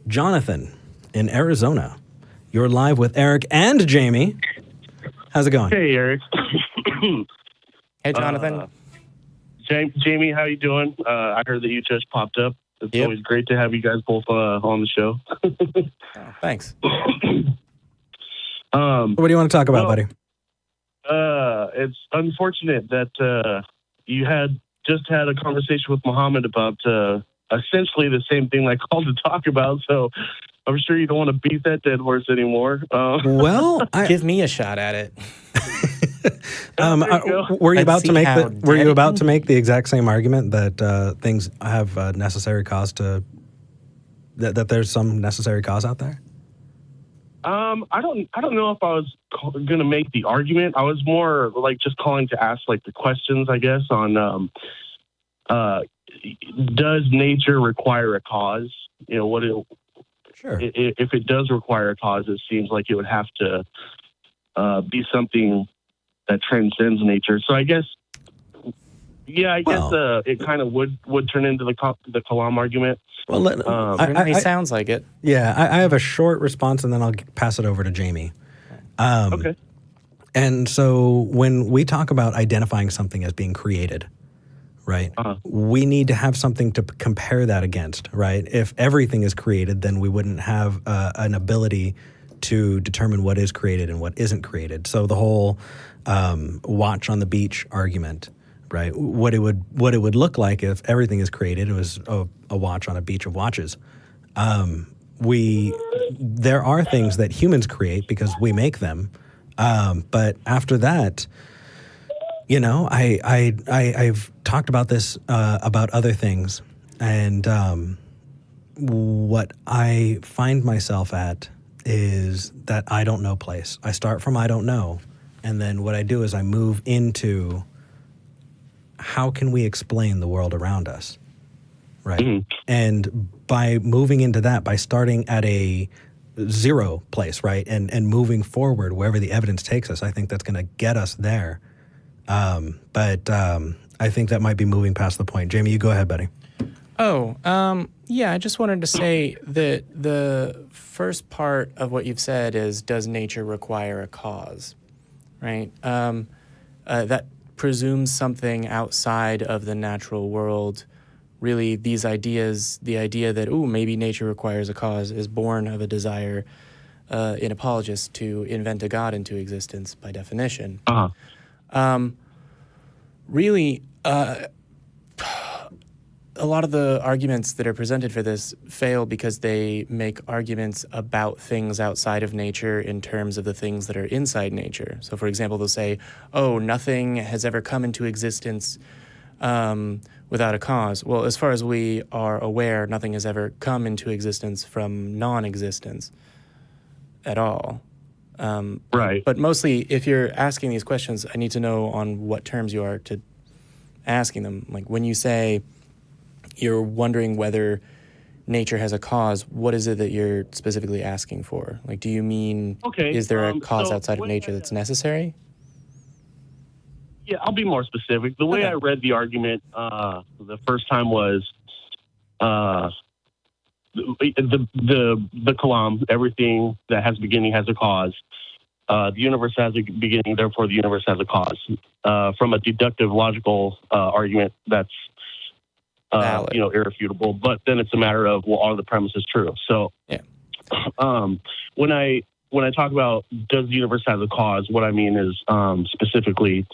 Jonathan in Arizona. You're live with Eric and Jamie. How's it going? Hey, Eric. Hey, Jonathan. Jamie, how you doing? I heard that you just popped up. It's Yep. always great to have you guys both on the show. Thanks. What do you want to talk about, buddy? It's unfortunate that you just had a conversation with Muhammad about essentially the same thing I called to talk about. So I'm sure you don't want to beat that dead horse anymore. Well, Give me a shot at it. were you Let's about to see make how were you dead- about to make the exact same argument that things have necessary cause to that there's some necessary cause out there? I don't know if I was going to make the argument. I was more like just calling to ask like the questions, I guess, on does nature require a cause? You know, Sure. if it does require a cause, it seems like it would have to be something that transcends nature. So I guess, yeah, guess it kind of would turn into the Kalam argument. Well, Certainly sounds like it. Yeah, I have a short response, and then I'll pass it over to Jamie. Okay. And so when we talk about identifying something as being created, right, we need to have something to compare that against, right? If everything is created, then we wouldn't have an ability to determine what is created and what isn't created. So the whole watch on the beach argument, right? What it would look like if everything is created, it was a watch on a beach of watches. There are things that humans create because we make them, but after that, you know, I've talked about this about other things, and what I find myself at is that I don't know place. I start from I don't know, and then what I do is I move into how can we explain the world around us, right? Mm-hmm. And by moving into that, by starting at a zero place, right, and moving forward wherever the evidence takes us, I think that's going to get us there. But I think that might be moving past the point. Jamie, you go ahead, buddy. Yeah, I just wanted to say that the first part of what you've said is, does nature require a cause, right? That presumes something outside of the natural world. Really, these ideas, the idea that, maybe nature requires a cause, is born of a desire in apologists to invent a God into existence by definition. Really, a lot of the arguments that are presented for this fail because they make arguments about things outside of nature in terms of the things that are inside nature. So, for example, they'll say, nothing has ever come into existence without a cause. Well, as far as we are aware, nothing has ever come into existence from non-existence at all. Right. But mostly, if you're asking these questions, I need to know on what terms you are to asking them. Like when you say you're wondering whether nature has a cause, what is it that you're specifically asking for? Like, do you mean, is there a cause outside of nature that's necessary? Yeah, I'll be more specific. The way I read the argument the first time was the Kalam, everything that has a beginning has a cause. The universe has a beginning, therefore the universe has a cause. From a deductive logical argument, that's irrefutable. But then it's a matter of, well, are the premises true? So, when I talk about does the universe have a cause, what I mean is specifically,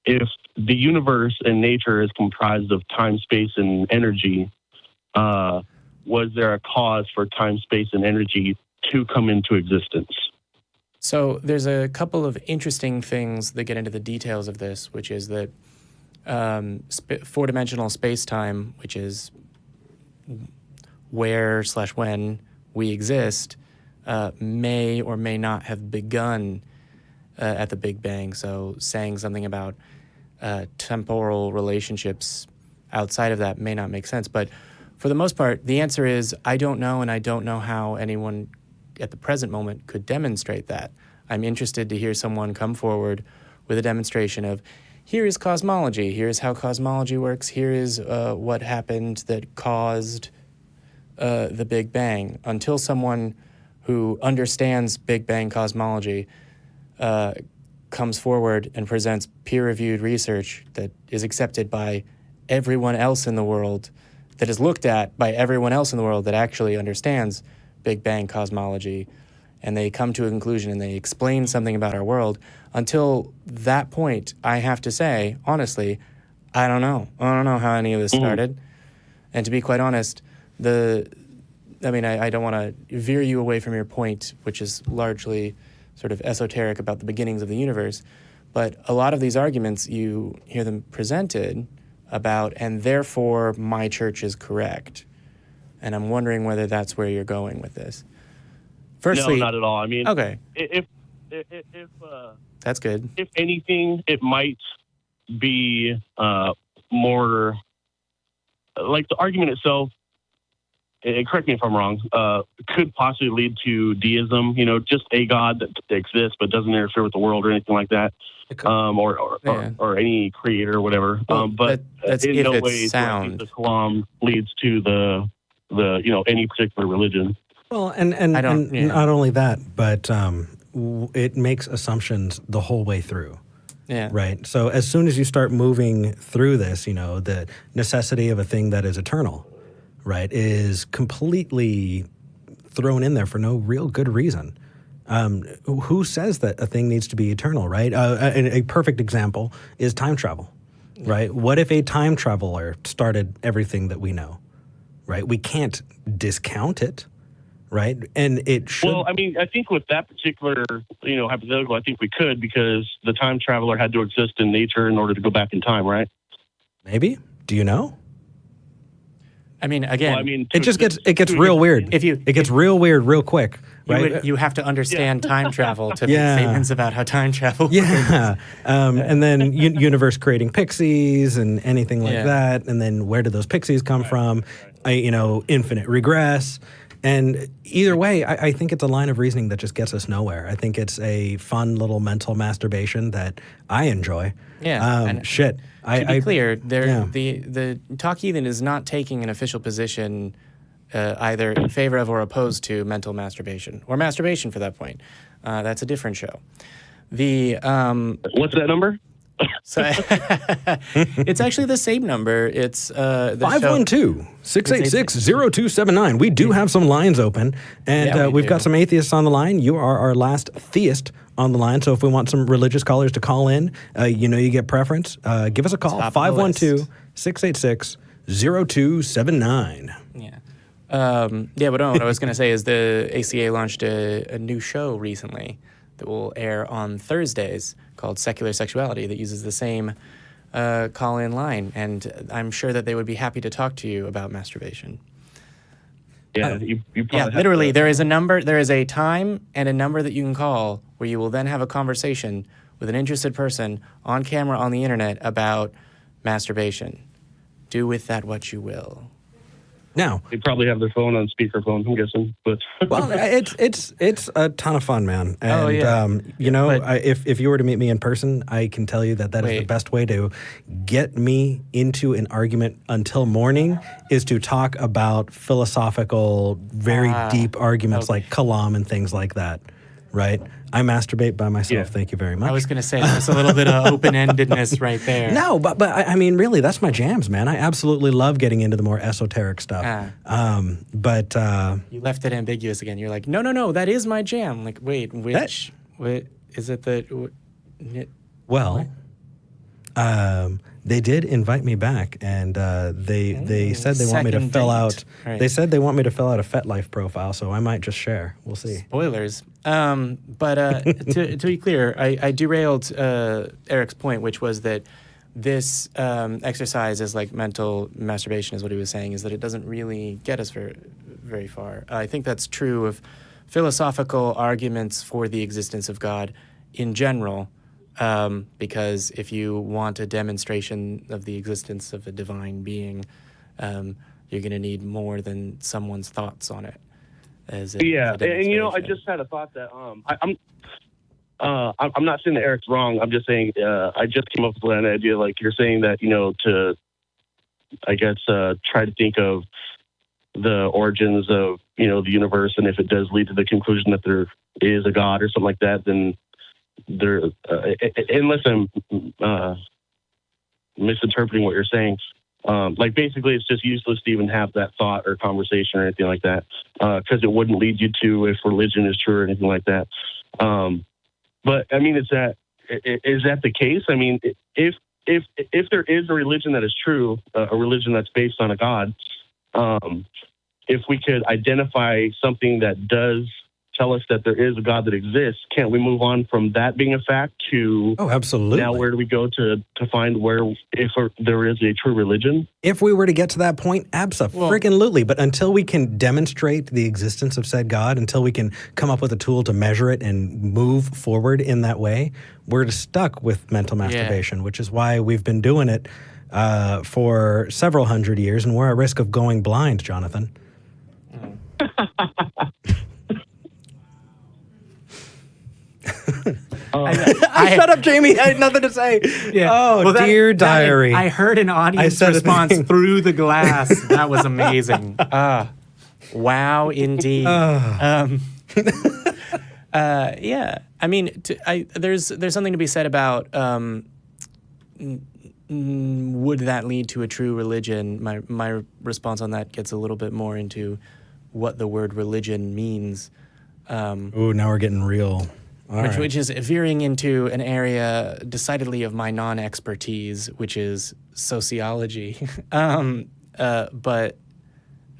if the universe and nature is comprised of time, space, and energy, was there a cause for time, space, and energy to come into existence? So there's a couple of interesting things that get into the details of this, which is that four-dimensional space-time, which is where/when we exist, may or may not have begun at the Big Bang. So saying something about temporal relationships outside of that may not make sense. But for the most part, the answer is I don't know, and I don't know how anyone at the present moment could demonstrate that. I'm interested to hear someone come forward with a demonstration of, here is cosmology, here's how cosmology works, here is what happened that caused the Big Bang until someone who understands Big Bang cosmology comes forward and presents peer-reviewed research that is accepted by everyone else in the world, that is looked at by everyone else in the world that actually understands Big Bang cosmology, and they come to a conclusion and they explain something about our world. Until that point, I have to say, honestly, I don't know. I don't know how any of this started. And to be quite honest, I don't want to veer you away from your point, which is largely sort of esoteric about the beginnings of the universe. But a lot of these arguments, you hear them presented about, and therefore my church is correct. And I'm wondering whether that's where you're going with this. Firstly, no, not at all. I mean, okay, if that's good. If anything, it might be more like the argument itself. And correct me if I'm wrong. Could possibly lead to deism. Just a God that exists but doesn't interfere with the world or anything like that, or any creator or whatever. But that's in if no it's way sound. the Kalam leads to the any particular religion. Well, and not only that, but it makes assumptions the whole way through. Yeah. Right. So as soon as you start moving through this, the necessity of a thing that is eternal, right, is completely thrown in there for no real good reason. Who says that a thing needs to be eternal, right? A perfect example is time travel, right? What if a time traveler started everything that we know, right? We can't discount it, right? And it should... Well, I mean, I think with that particular, hypothetical, I think we could, because the time traveler had to exist in nature in order to go back in time, right? Maybe. Do you know? I mean, again, it gets real weird. It gets real weird real quick, right? You have to understand time travel to make statements about how time travel works. Yeah. And then universe creating pixies and anything like that. And then where do those pixies come from? Infinite regress. And either way, I think it's a line of reasoning that just gets us nowhere. I think it's a fun little mental masturbation that I enjoy. Yeah. To be clear, the Talk Heathen is not taking an official position either in favor of or opposed to mental masturbation, or masturbation for that point. That's a different show. What's that number? So it's actually the same number. It's 512-686-0279. We do have some lines open, and we've got some atheists on the line. You are our last theist on the line, so if we want some religious callers to call in, you get preference. Give us a call, 512-686-0279. But what I was going to say is the ACA launched a new show recently that will air on Thursdays called Secular Sexuality that uses the same call-in line, and I'm sure that they would be happy to talk to you about masturbation. Yeah, you probably literally, there is a time and a number that you can call where you will then have a conversation with an interested person on camera on the internet about masturbation. Do with that what you will. Now, they probably have their phone on speakerphone, I'm guessing. But well, it's a ton of fun, man. And if you were to meet me in person, I can tell you that is the best way to get me into an argument until morning is to talk about philosophical, very deep arguments like Kalam and things like that. Right? I masturbate by myself. Thank you very much. I was going to say there's a little bit of open-endedness right there. No, but I mean, really, that's my jams, man. I absolutely love getting into the more esoteric stuff. But you left it ambiguous again. You're like, no, that is my jam. Like, wait, which? What is it that? They did invite me back, and they said they want me to fill out. Right. They said they want me to fill out a FetLife profile, so I might just share. We'll see. Spoilers. But to be clear, I derailed Eric's point, which was that this exercise is like mental masturbation, is what he was saying, is that it doesn't really get us very far. I think that's true of philosophical arguments for the existence of God in general. Because if you want a demonstration of the existence of a divine being, you're going to need more than someone's thoughts on it. I just had a thought that I'm not saying that Eric's wrong. I'm just saying I just came up with an idea. Like, you're saying that, to, I guess, try to think of the the origins of, the universe, and if it does lead to the conclusion that there is a God or something like that, then there, unless I'm misinterpreting what you're saying, like basically it's just useless to even have that thought or conversation or anything like that, because it wouldn't lead you to if religion is true or anything like that. But I mean, is that the case? I mean, if there is a religion that is true, a religion that's based on a God, if we could identify something that does tell us that there is a God that exists, can't we move on from that being a fact to absolutely. Now where do we go to find if there is a true religion? If we were to get to that point, absolutely. But until we can demonstrate the existence of said God, until we can come up with a tool to measure it and move forward in that way, we're just stuck with mental masturbation, which is why we've been doing it for several hundred years, and we're at risk of going blind, Jonathan. Shut up, Jamie. I had nothing to say. Yeah. Oh, well, dear diary. I heard an audience response through the glass. That was amazing. Wow, indeed. Yeah. I mean, there's something to be said about would that lead to a true religion? My response on that gets a little bit more into what the word religion means. Ooh, now we're getting real. Which is veering into an area decidedly of my non-expertise, which is sociology. But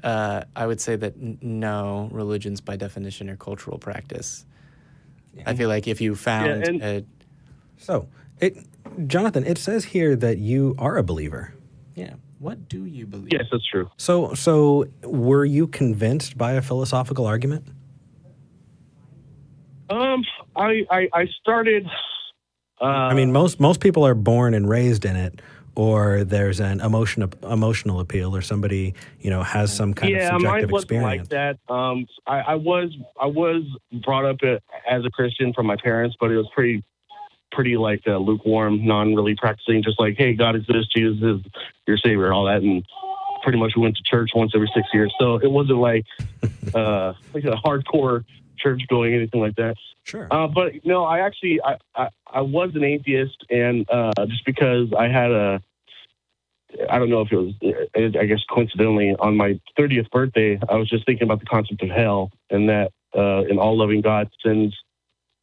I would say that no, religions by definition are cultural practice. Yeah. I feel like if you found... Jonathan, it says here that you are a believer. Yeah. What do you believe? Yes, that's true. So were you convinced by a philosophical argument? I started. I mean, most people are born and raised in it, or there's an emotional appeal, or somebody has some kind of subjective experience. Yeah, mine wasn't like that. I was brought up as a Christian from my parents, but it was pretty like lukewarm, non-really practicing. Just like, hey, God exists, Jesus is your savior, all that, and pretty much we went to church once every 6 years. So it wasn't like a hardcore church going, anything like that. Sure. But no, I actually I was an atheist, and just because I had I don't know if it was, I guess coincidentally, on my 30th birthday, I was just thinking about the concept of hell, and that an all-loving God sends,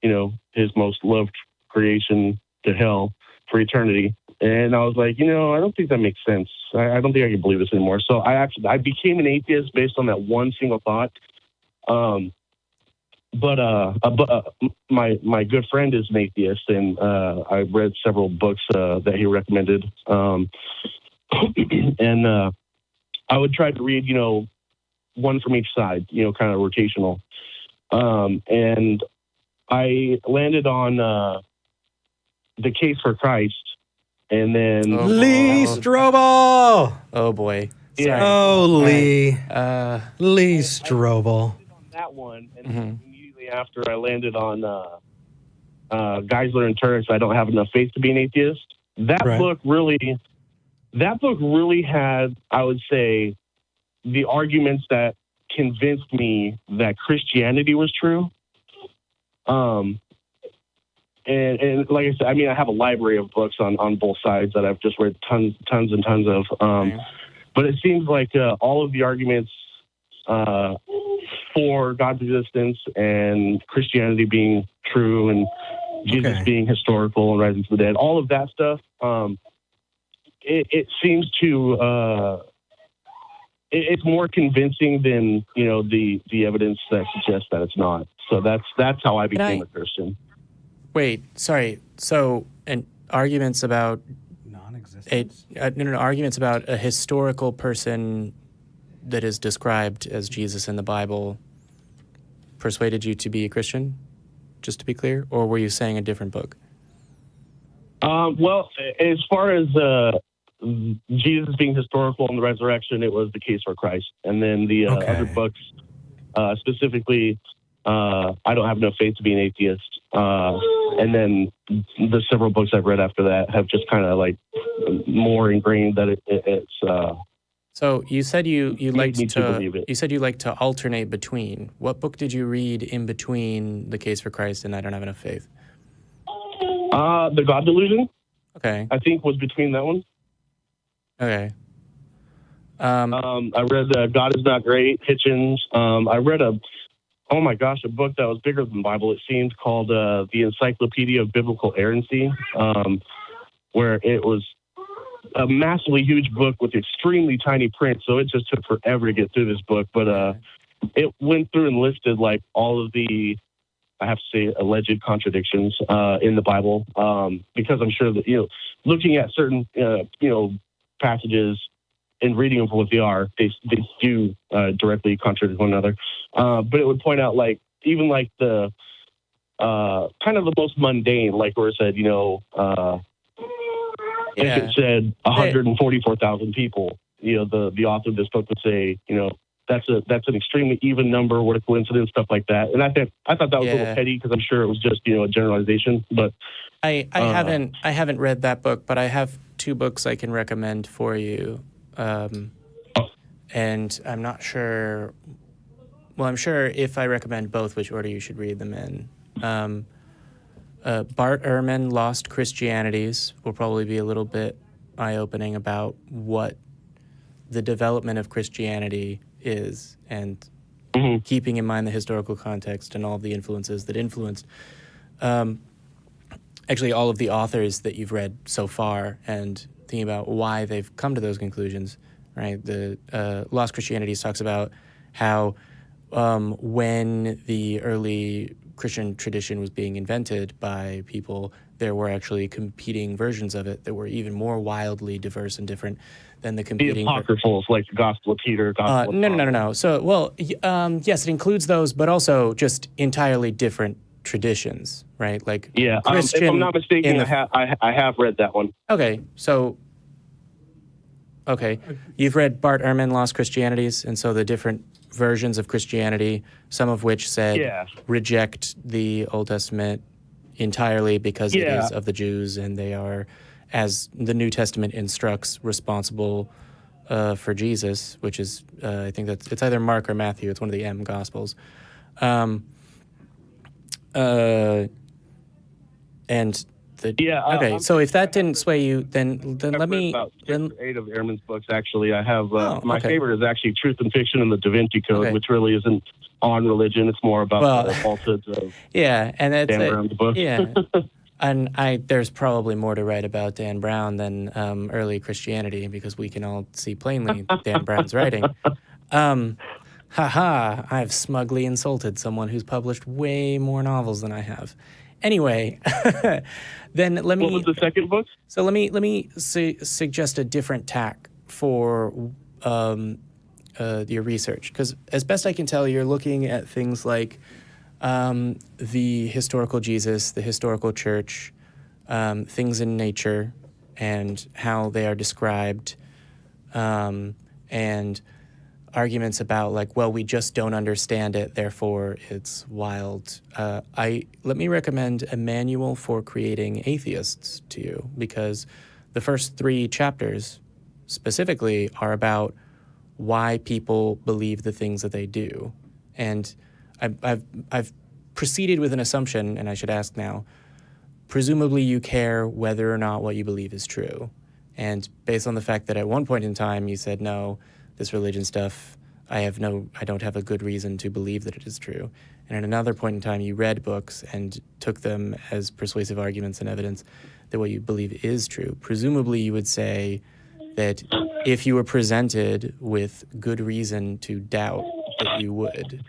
his most loved creation to hell for eternity. And I was like, I don't think that makes sense. I don't think I can believe this anymore. So I became an atheist based on that one single thought. But my good friend is an atheist, and I read several books that he recommended. And I would try to read, one from each side, kind of rotational. And I landed on The Case for Christ, and then Lee Strobel. Oh boy. Sorry. Yeah. Oh, Lee. Lee Strobel. That one, and immediately after I landed on Geisler and Turris, I Don't Have Enough Faith to Be an Atheist. That book really had, I would say, the arguments that convinced me that Christianity was true. And like I said, I mean, I have a library of books on both sides that I've just read tons and tons of. But it seems like all of the arguments for God's existence and Christianity being true and Jesus being historical and rising from the dead, all of that stuff, it seems to it's more convincing than the evidence that suggests that it's not. So that's how I became a Christian. Wait, sorry. So, arguments about non-existence? Arguments about a historical person that is described as Jesus in the Bible persuaded you to be a Christian, just to be clear? Or were you saying a different book? Well, as far as Jesus being historical and the resurrection, it was The Case for Christ. And then the other books, specifically, I Don't Have Enough Faith to Be an Atheist. And then the several books I've read after that have just kind of like more ingrained that it's So you said you liked me to believe it. you said you like to alternate between. What book did you read in between The Case for Christ and I Don't Have Enough Faith? The God Delusion, Okay. I think, was between that one. Okay. I read God Is Not Great, Hitchens. I read a book that was bigger than the Bible, it seemed, called The Encyclopedia of Biblical Errancy, where it was a massively huge book with extremely tiny print, so it just took forever to get through this book. But it went through and listed like all of the, I have to say, alleged contradictions in the Bible, because I'm sure that, looking at certain, passages and reading them for what they are, they do directly contradict one another. But it would point out, like, even like the kind of the most mundane, like where it said, if it said 144,000 people, the author of this book would say, that's an extremely even number. What a coincidence, stuff like that. And I thought that was a little petty because I'm sure it was just a generalization. But I haven't read that book, but I have two books I can recommend for you. And I'm not sure. Well, I'm sure if I recommend both, which order you should read them in. Bart Ehrman, Lost Christianities, will probably be a little bit eye-opening about what the development of Christianity is, and keeping in mind the historical context and all of the influences that influenced actually all of the authors that you've read so far, and thinking about why they've come to those conclusions, right? The Lost Christianities talks about how when the early Christian tradition was being invented by people, there were actually competing versions of it that were even more wildly diverse and different than the competing... The apocryphals, like the Gospel of Peter, Gospel of No. So, yes, it includes those, but also just entirely different traditions, right? Like, Christian... if I'm not mistaken, I have read that one. Okay, you've read Bart Ehrman, Lost Christianities, and so the different versions of Christianity, some of which said reject the Old Testament entirely because it is of the Jews, and they are, as the New Testament instructs, responsible for Jesus, which is, I think it's either Mark or Matthew. It's one of the M Gospels. And so if that didn't sway you, then let me... About 6 or 8 of Ehrman's books, actually. I have... my favorite is actually Truth and Fiction and the Da Vinci Code, which really isn't on religion. It's more about the falsehoods of and that's Dan Brown's book. And there's probably more to write about Dan Brown than early Christianity, because we can all see plainly Dan Brown's writing. I've smugly insulted someone who's published way more novels than I have. Anyway, then let me... What was the second book? So let me suggest a different tack for your research, because as best I can tell, you're looking at things like the historical Jesus, the historical church, things in nature, and how they are described, and arguments about, like, well, we just don't understand it, therefore it's wild. Let me recommend A Manual for Creating Atheists to you, because the first 3 chapters specifically are about why people believe the things that they do. And I've proceeded with an assumption, and I should ask now, presumably you care whether or not what you believe is true. And based on the fact that at one point in time you said, no, this religion stuff, I don't have a good reason to believe that it is true. And at another point in time, you read books and took them as persuasive arguments and evidence that what you believe is true. Presumably, you would say that if you were presented with good reason to doubt, that you would.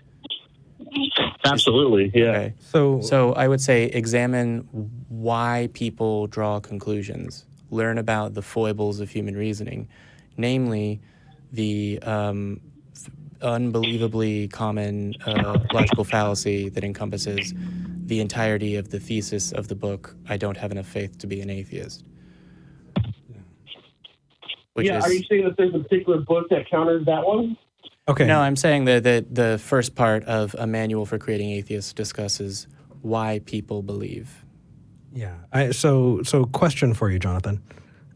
Absolutely, yeah. Okay. So I would say examine why people draw conclusions. Learn about the foibles of human reasoning, namely the unbelievably common logical fallacy that encompasses the entirety of the thesis of the book, I Don't Have Enough Faith to Be an Atheist. Are you saying that there's a particular book that counters that one? Okay. No, I'm saying that the first part of A Manual for Creating Atheists discusses why people believe. Yeah. So question for you, Jonathan.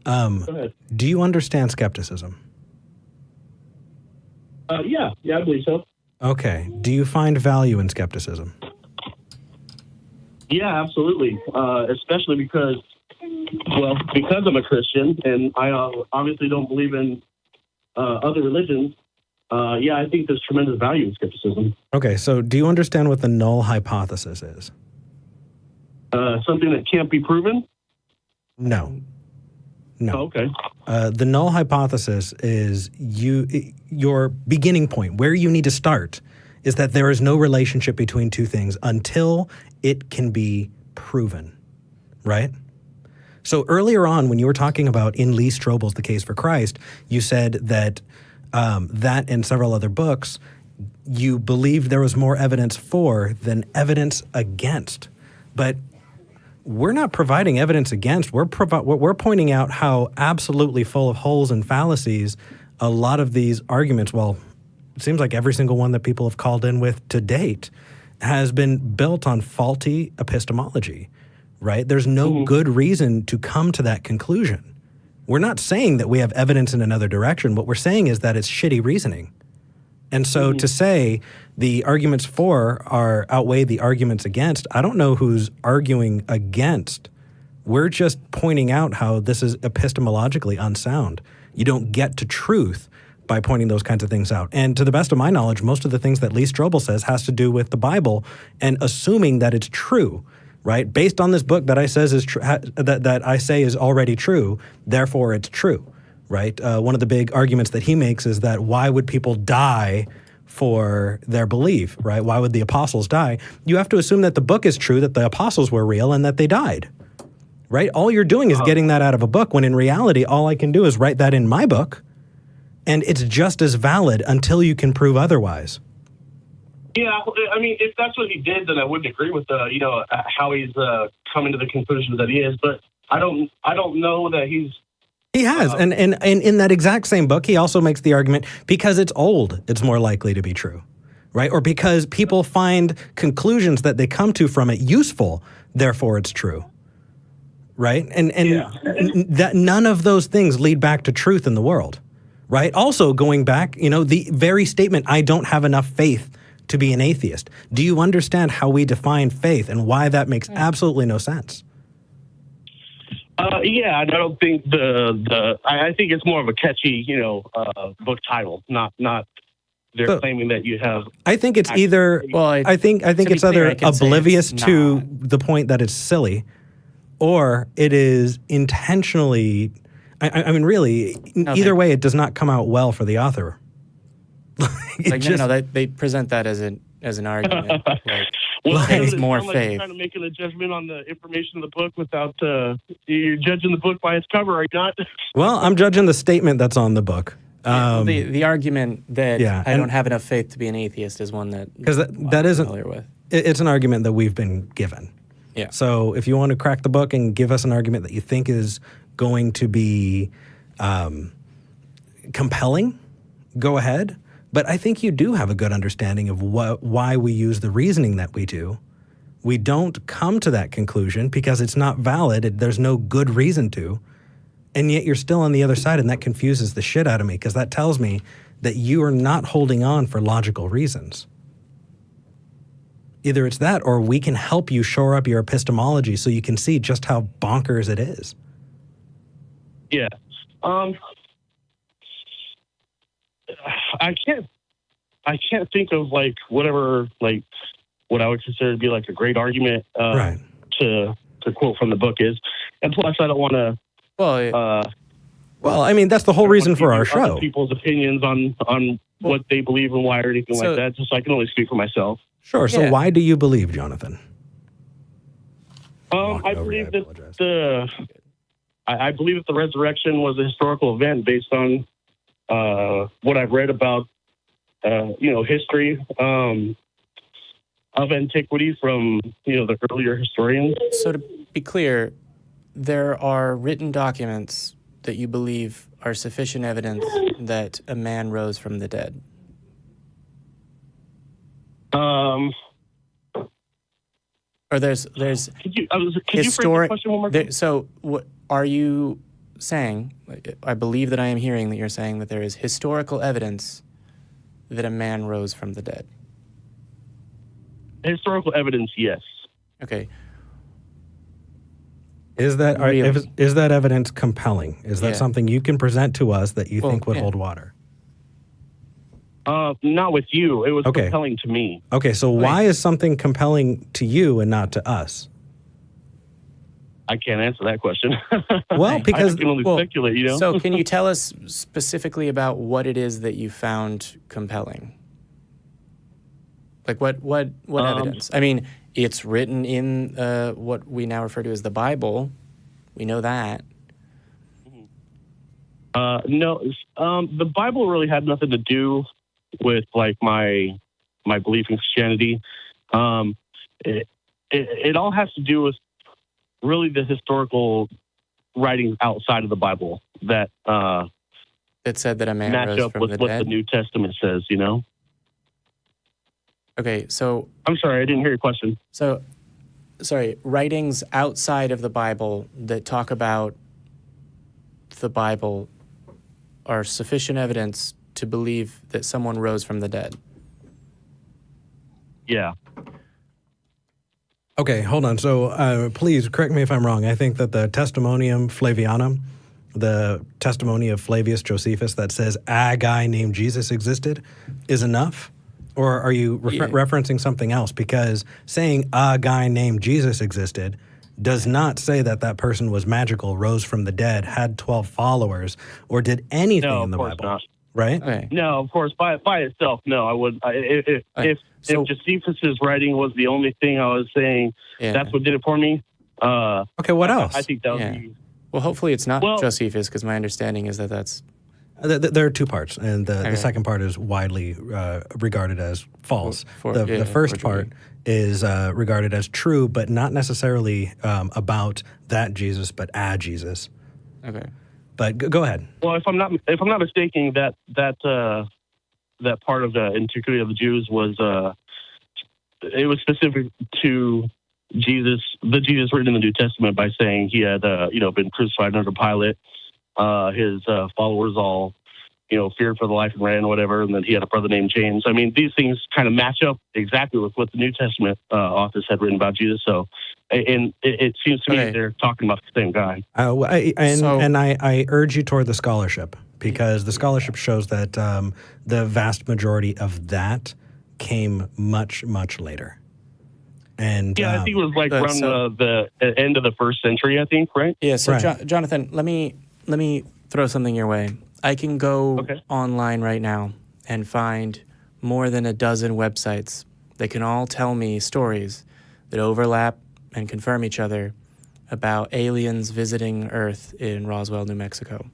Go ahead. Do you understand skepticism? Yeah, I believe so. Okay. Do you find value in skepticism? Yeah, absolutely. Especially because I'm a Christian and I obviously don't believe in other religions. I think there's tremendous value in skepticism. Okay, so do you understand what the null hypothesis is? Something that can't be proven? No. Oh, okay. The null hypothesis is your beginning point, where you need to start, is that there is no relationship between two things until it can be proven, right? So earlier on, when you were talking about in Lee Strobel's The Case for Christ, you said that that and several other books, you believed there was more evidence for than evidence against. But we're not providing evidence against. We're pointing out how absolutely full of holes and fallacies a lot of these arguments, well, it seems like every single one that people have called in with to date has been built on faulty epistemology, right? There's no good reason to come to that conclusion. We're not saying that we have evidence in another direction. What we're saying is that it's shitty reasoning. And so to say the arguments for outweigh the arguments against, I don't know who's arguing against. We're just pointing out how this is epistemologically unsound. You don't get to truth by pointing those kinds of things out. And to the best of my knowledge, most of the things that Lee Strobel says has to do with the Bible and assuming that it's true, right? Based on this book that I say is already true, therefore it's true, right? One of the big arguments that he makes is that why would people die for their belief, right? Why would the apostles die? You have to assume that the book is true, that the apostles were real, and that they died, right? All you're doing is getting that out of a book, when in reality, all I can do is write that in my book, and it's just as valid until you can prove otherwise. Yeah, I mean, if that's what he did, then I wouldn't agree with how he's coming to the conclusion that he is. But I don't know that he's. He has, and in that exact same book, he also makes the argument because it's old, it's more likely to be true, right? Or because people find conclusions that they come to from it useful, therefore it's true, right? And that none of those things lead back to truth in the world, right? Also going back, the very statement, I don't have enough faith to be an atheist. Do you understand how we define faith and why that makes absolutely no sense? I don't think I think it's more of a catchy, book title, not they're claiming that you have. I think it's either. Well, I think it's either oblivious to the point that it's silly, or it is intentionally. I mean, really, either way, it does not come out well for the author. They present that as an argument. It's more faith. You're trying to make a judgment on the information of the book without you're judging the book by its cover, are you not? Well, I'm judging the statement that's on the book. The argument that I don't have enough faith to be an atheist is one that that isn't familiar with. It's an argument that we've been given. Yeah. So if you want to crack the book and give us an argument that you think is going to be compelling, go ahead. But I think you do have a good understanding of why we use the reasoning that we do. We don't come to that conclusion because it's not valid. There's no good reason to. And yet you're still on the other side, and that confuses the shit out of me because that tells me that you are not holding on for logical reasons. Either it's that or we can help you shore up your epistemology so you can see just how bonkers it is. Yeah. I can't think of what I would consider to be a great argument to quote from the book is, and plus I don't want to. Well, I mean that's the whole reason for our show. People's opinions on what they believe and why or anything like that. Just so I can only speak for myself. Sure. So why do you believe, Jonathan? I believe that I believe that the resurrection was a historical event based on what I've read about, history of antiquity from, the earlier historians. So to be clear, there are written documents that you believe are sufficient evidence that a man rose from the dead. Or there's Could you phrase historic. the question one more time? So what are you saying? I believe that I am hearing that you're saying that there is historical evidence that a man rose from the dead? Historical evidence, yes. Okay. Is that evidence compelling? Is that something you can present to us that you think would hold water? Not with you. It was compelling to me. Okay, so why is something compelling to you and not to us? I can't answer that question. Well, because I can only speculate, you know? So can you tell us specifically about what it is that you found compelling? Like what evidence? I mean, it's written in what we now refer to as the Bible. We know that. No, the Bible really had nothing to do with like my belief in Christianity. It all has to do with really the historical writings outside of the Bible that said that a man match rose up from with the what dead? the New Testament says, you know? Okay, so I'm sorry, I didn't hear your question. Writings outside of the Bible that talk about the Bible are sufficient evidence to believe that someone rose from the dead. Yeah. Okay, hold on. So please correct me if I'm wrong. I think that the Testimonium Flavianum, the testimony of Flavius Josephus that says a guy named Jesus existed, is enough? Or are you referencing something else? Because saying a guy named Jesus existed does not say that that person was magical, rose from the dead, had 12 followers, or did anything in the Bible. Not. Right? Okay. No, of course, by itself, no. I would. If Josephus's writing was the only thing I was saying, that's what did it for me. Okay, what else? I think that would be. Well, hopefully it's not Josephus, because my understanding is that that's. There are two parts, and the second part is widely regarded as false. The first part is regarded as true, but not necessarily about that Jesus, but a Jesus. Okay. But go ahead. Well, if I'm not mistaken, that part of the Antiquity of the Jews was it was specific to Jesus, the Jesus written in the New Testament, by saying he had been crucified under Pilate. His followers all feared for the life and ran, whatever, and then he had a brother named James. I mean, these things kind of match up exactly with what the New Testament authors had written about Jesus. So, and it seems to me they're talking about the same guy. I urge you toward the scholarship, because the scholarship shows that the vast majority of that came much, much later. And I think it was like around the end of the first century, I think, right? Yeah, so Jonathan, let me throw something your way. I can go online right now and find more than a dozen websites that can all tell me stories that overlap and confirm each other about aliens visiting Earth in Roswell, New Mexico.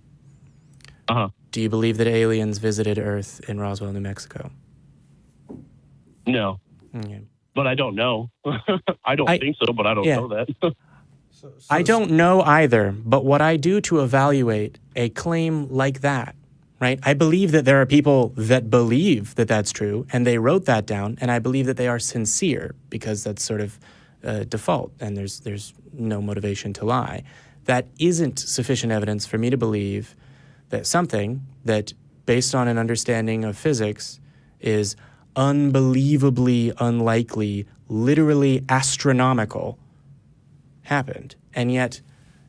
Uh-huh. Do you believe that aliens visited Earth in Roswell, New Mexico? No. Okay. But I don't know. I don't think so, but I don't know that. I don't know either, but what I do to evaluate a claim like that, right? I believe that there are people that believe that that's true, and they wrote that down, and I believe that they are sincere, because that's sort of default, and there's no motivation to lie. That isn't sufficient evidence for me to believe that something that, based on an understanding of physics, is unbelievably unlikely, literally astronomical, happened. And yet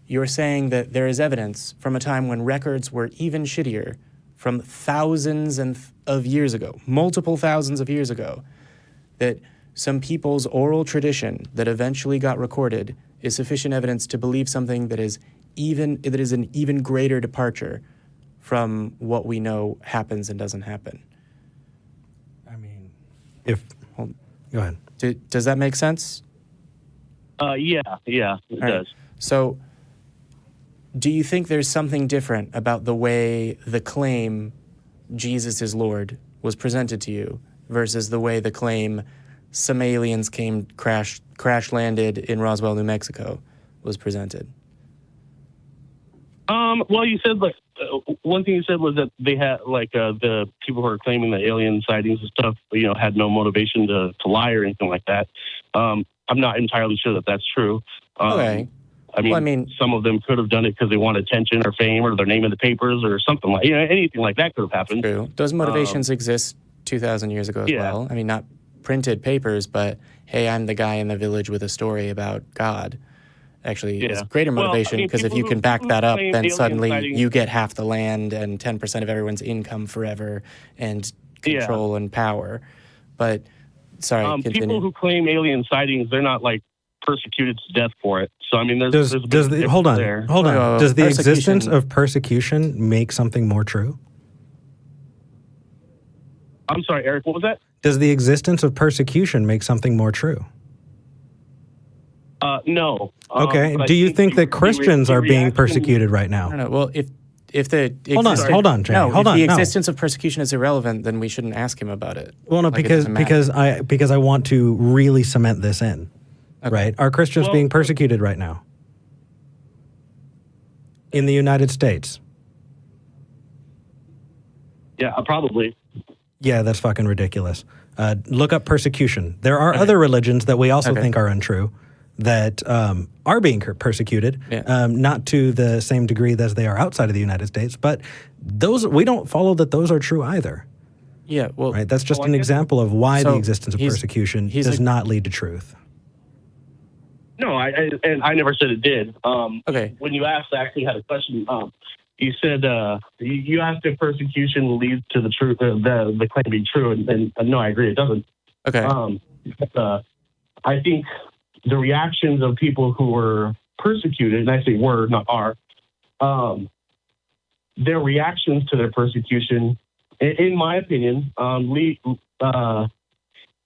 you're saying that there is evidence from a time when records were even shittier, from thousands of years ago, multiple thousands of years ago, that some people's oral tradition that eventually got recorded is sufficient evidence to believe something that is an even greater departure from what we know happens and doesn't happen. I mean, go ahead. Does that make sense? Yeah, it does. So, do you think there's something different about the way the claim Jesus is Lord was presented to you versus the way the claim some aliens came crash landed in Roswell, New Mexico was presented? Well, you said one thing you said was that they had the people who are claiming the alien sightings and stuff, had no motivation to lie or anything like that. I'm not entirely sure that that's true. Okay. I mean, some of them could have done it because they want attention or fame or their name in the papers or something anything like that could have happened. True. Those motivations exist 2,000 years ago as well. I mean, not printed papers, but hey, I'm the guy in the village with a story about God. Actually, is greater motivation, because if you can back that up, then suddenly you get half the land and 10% of everyone's income forever and control and power. But sorry, continue. People who claim alien sightings, they're not like persecuted to death for it. So I mean, there's hold on. Does the existence of persecution make something more true? I'm sorry, Eric. What was that? Does the existence of persecution make something more true? No. Okay. Do you think that Christians are being persecuted right now? No. Well, if the hold on, Jamie. No, if the existence of persecution is irrelevant, then we shouldn't ask him about it. Well, no, because I want to really cement this in. Okay. Right? Are Christians being persecuted right now in the United States? Yeah, probably. Yeah, that's fucking ridiculous. Look up persecution. There are other religions that we also think are untrue that are being persecuted, not to the same degree as they are outside of the United States, but those we don't follow that those are true either. Yeah, well, right. That's just an example of why the existence of persecution does not lead to truth. No, I never said it did. Okay. When you asked, I actually had a question. You said you asked if persecution leads to the truth, the claim to be true, and no, I agree, it doesn't. Okay. I think the reactions of people who were persecuted, and I say were, not are, their reactions to their persecution, in my opinion,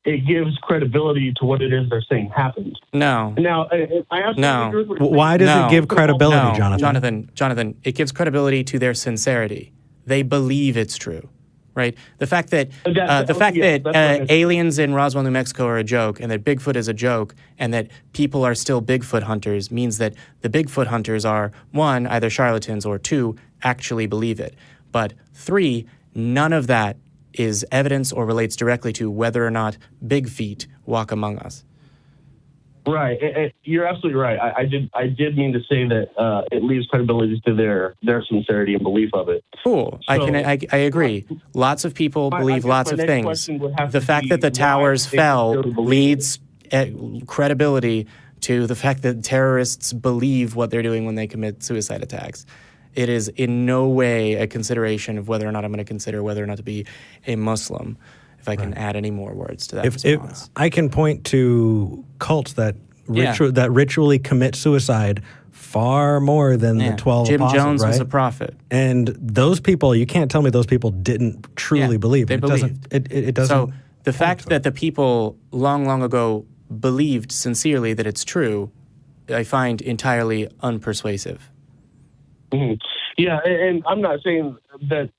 it gives credibility to what it is they're saying happened. No. Now, I absolutely agree with what why does it give credibility, Jonathan? Jonathan, it gives credibility to their sincerity. They believe it's true, right? The fact that aliens in Roswell, New Mexico are a joke, and that Bigfoot is a joke, and that people are still Bigfoot hunters means that the Bigfoot hunters are, 1, either charlatans, or 2, actually believe it. But 3, none of that is evidence or relates directly to whether or not big feet walk among us. Right, you're absolutely right. I did mean to say that it leaves credibility to their sincerity and belief of it. Cool. So, I agree. Lots of people believe lots of things. The fact that the towers fell leads credibility to the fact that terrorists believe what they're doing when they commit suicide attacks. It is in no way a consideration of whether or not I'm going to consider whether or not to be a Muslim, if I can add any more words to that response. If I can point to cults that ritually commit suicide far more than the 12 Jim apostles, Jones right? was a prophet. And those people, you can't tell me those people didn't truly believe. They believed. It doesn't. So the fact that the people long, long ago believed sincerely that it's true, I find entirely unpersuasive. Mm-hmm. Yeah, and I'm not saying that.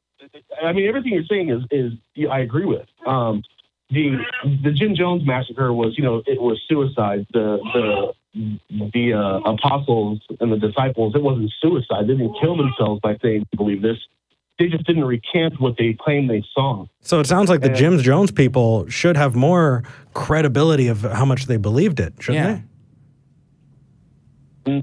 I mean, everything you're saying is I agree with. The Jim Jones massacre was, it was suicide. The apostles and the disciples, it wasn't suicide. They didn't kill themselves by saying they believe this. They just didn't recant what they claimed they saw. So it sounds like the Jim Jones people should have more credibility of how much they believed it, shouldn't they?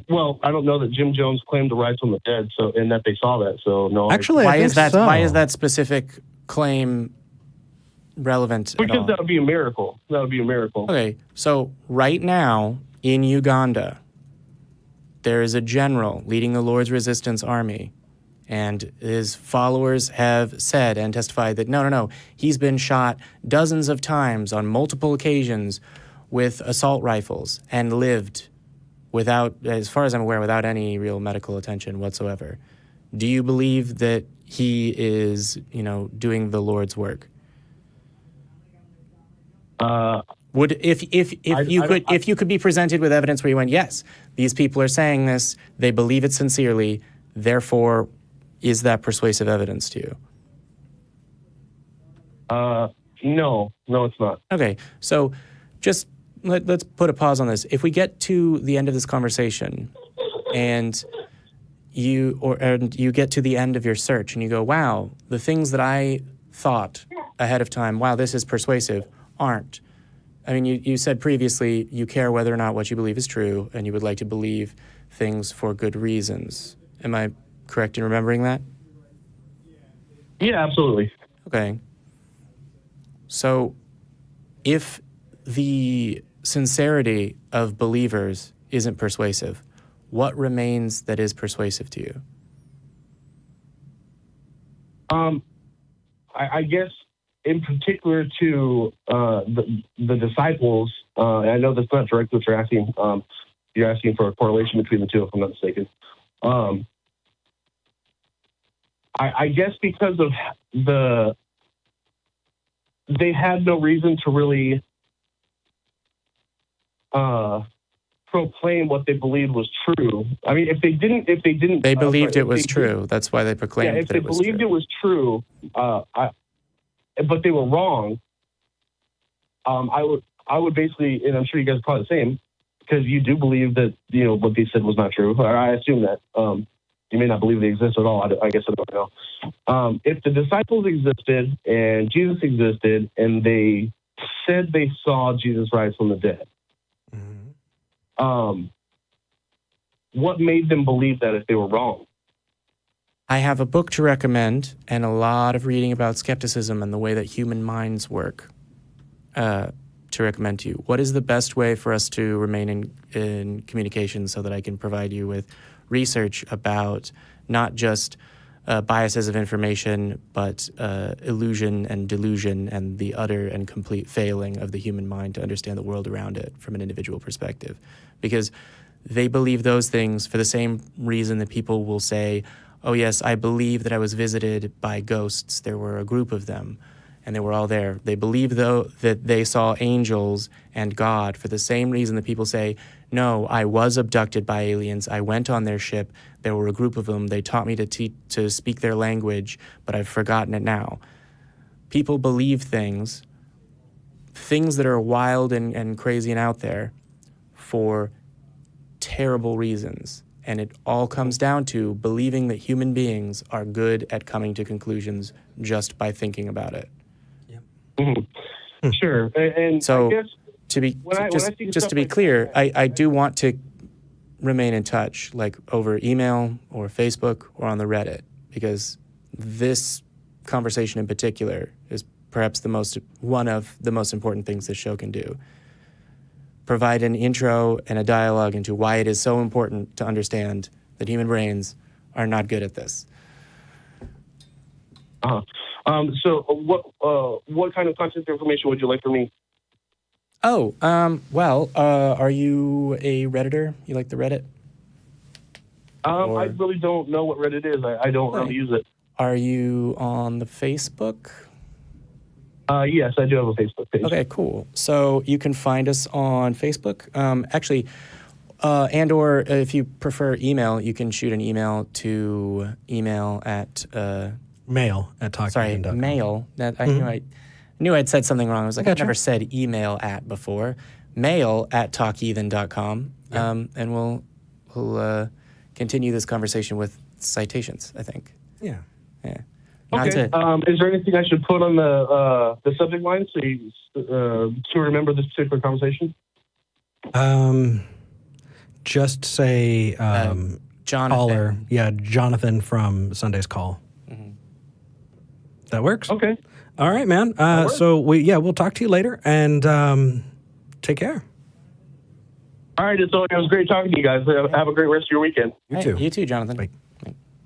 Well, I don't know that Jim Jones claimed to rise from the dead, and that they saw that. So no. Actually, why is that specific claim relevant? Because that would be a miracle. That would be a miracle. Okay, so right now in Uganda, there is a general leading the Lord's Resistance Army, and his followers have said and testified that no, he's been shot dozens of times on multiple occasions with assault rifles and lived without, as far as I'm aware, without any real medical attention whatsoever. Do you believe that he is, doing the Lord's work? Would if you could be presented with evidence where you went, yes, these people are saying this, they believe it sincerely, therefore, is that persuasive evidence to you? No, it's not. Okay, so just let's put a pause on this. If we get to the end of this conversation and you get to the end of your search and you go, wow, the things that I thought ahead of time, wow, this is persuasive, aren't. I mean, you said previously you care whether or not what you believe is true and you would like to believe things for good reasons. Am I correct in remembering that? Yeah, absolutely. Okay. So if the sincerity of believers isn't persuasive, what remains that is persuasive to you? I guess in particular to the disciples, and I know that's not directly what you're asking. You're asking for a correlation between the two, if I'm not mistaken. I guess because of they had no reason to really proclaim what they believed was true. I mean, if they didn't, they believed it was true. That's why they proclaimed. Yeah, if they believed it was true, but they were wrong. I would basically, and I'm sure you guys are probably the same, because you do believe that what they said was not true. Or I assume that. You may not believe they exist at all. I guess I don't know. If the disciples existed and Jesus existed, and they said they saw Jesus rise from the dead, what made them believe that if they were wrong? I have a book to recommend and a lot of reading about skepticism and the way that human minds work to recommend to you. What is the best way for us to remain in communication so that I can provide you with research about not just biases of information, but illusion and delusion and the utter and complete failing of the human mind to understand the world around it from an individual perspective? Because they believe those things for the same reason that people will say, oh yes, I believe that I was visited by ghosts. There were a group of them and they were all there. They believe, though, that they saw angels and God for the same reason that people say, no, I was abducted by aliens. I went on their ship. There were a group of them. They taught me to speak their language, but I've forgotten it now. People believe things that are wild and crazy and out there for terrible reasons. And it all comes down to believing that human beings are good at coming to conclusions just by thinking about it. Mm-hmm. Sure. And so, I guess to be clear, I do want to remain in touch, like over email or Facebook or on the Reddit, because this conversation in particular is perhaps one of the most important things this show can do. Provide an intro and a dialogue into why it is so important to understand that human brains are not good at this. So what kind of content information would you like from me? Oh, are you a Redditor? You like the Reddit? I really don't know what Reddit is. I don't really use it. Are you on the Facebook? Yes, I do have a Facebook page. Okay, cool. So you can find us on Facebook. And/or if you prefer email, you can shoot an email to mail at talkheathen.com. Mail. I knew I'd said something wrong. I was like, I've never said email at before. Mail at talkheathen.com. Yeah. And we'll continue this conversation with citations, I think. Yeah. Okay. Is there anything I should put on the subject line to remember this particular conversation? Just say Jonathan. Caller. Yeah, Jonathan from Sunday's Call. Mm-hmm. That works? Okay. All right, man. So we'll talk to you later, and take care. All right, it was great talking to you guys. Have a great rest of your weekend. You too. You too, Jonathan. Bye.